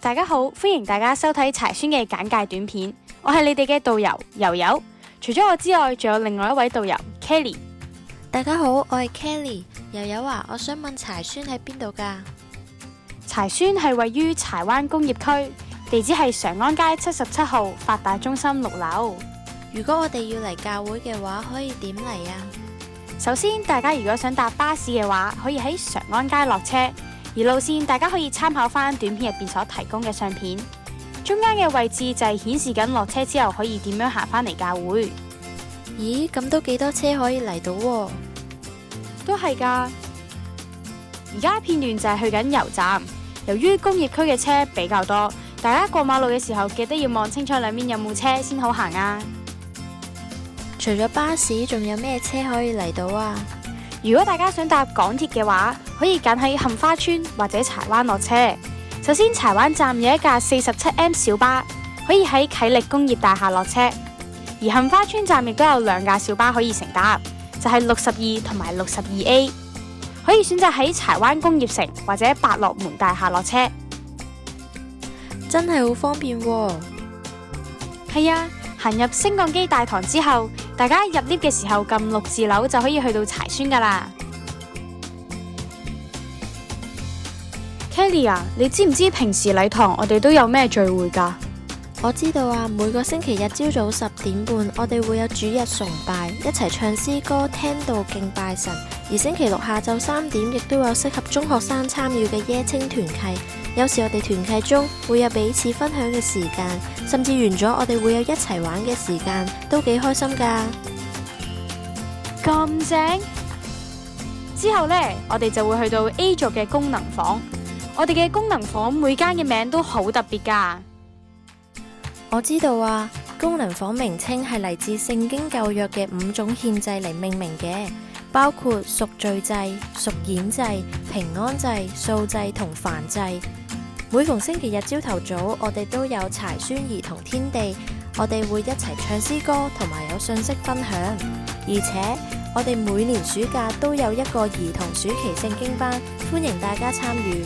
大家好，歡迎大家收睇柴宣嘅簡介短片。我係你哋嘅導遊悠悠。除咗我之外，仲有另外一位導遊 Kelly。大家好，我係 Kelly。悠悠啊，我想問柴宣喺邊度㗎？柴宣係位於柴灣工業區，地址係常安街77號發達中心6樓。如果我哋要嚟教會嘅話，可以點嚟啊？首先，大家如果想搭巴士嘅話，可以喺常安街落車，而路線大家可以參考返短片入邊所提供嘅相片。中間嘅位置就係顯示緊落車之後可以點樣行返嚟教會。咦，咁都幾多車可以嚟到喎？都係㗎。而家片段就係去緊油站，由於工業區嘅車比較多，大家過馬路嘅時候記得要望清楚兩邊有冇車先好行啊。除咗巴士，仲有咩車可以嚟到啊？如果大家想搭港鐵嘅話，可以揀喺杏花邨或者柴灣落車。首先，柴灣站有一架47M 小巴，可以喺啟力工業大廈落車；而杏花邨站亦都有2架小巴可以乘搭，就係62同埋62A， 可以選擇喺柴灣工業城或者百樂門大廈落車。真係好方便喎！係啊，行入升降機大堂之後，大家入 lift 嘅時候撳6字樓就可以去到柴宣噶啦。Kelly 啊，你知唔知平時禮堂我哋都有咩聚會噶？我知道啊，每個星期日朝早10點半，我哋會有主日崇拜，一齊唱詩歌、聽道敬拜神。而星期六下晝3點，亦都有適合中學生參與嘅椰青團契。有時我哋團契中會有彼此分享嘅時間，甚至完咗我哋會有一齊玩嘅時間，都幾開心噶。咁正！之後呢，我哋就會去到 A 座嘅功能房。我哋嘅功能房每間嘅名都好特別噶。我知道啊，功能房名稱係嚟自聖經舊約嘅5種獻祭嚟命名嘅，包括贖罪祭、贖愆祭、平安祭、素祭同燔祭。每逢星期日朝頭早，我哋都有柴宣兒童天地，我哋會一齊唱詩歌同埋有信息分享，而且我哋每年暑假都有一個兒童暑期聖經班，歡迎大家參與。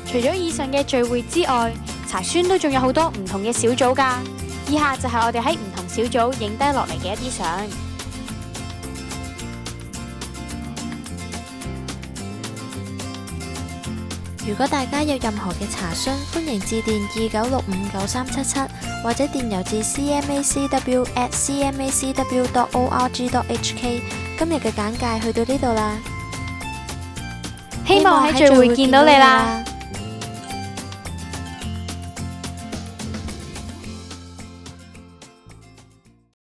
除咗以上嘅聚會之外，柴宣都仲有好多唔同嘅小組噶。以下就係我哋喺唔同小組影低落嚟嘅一啲相。如果大家有任何嘅查詢，歡迎致電29659377或者電郵至 cmacw@cmacw.org.hk。今日嘅簡介去到呢度啦，希望喺聚會見到你啦。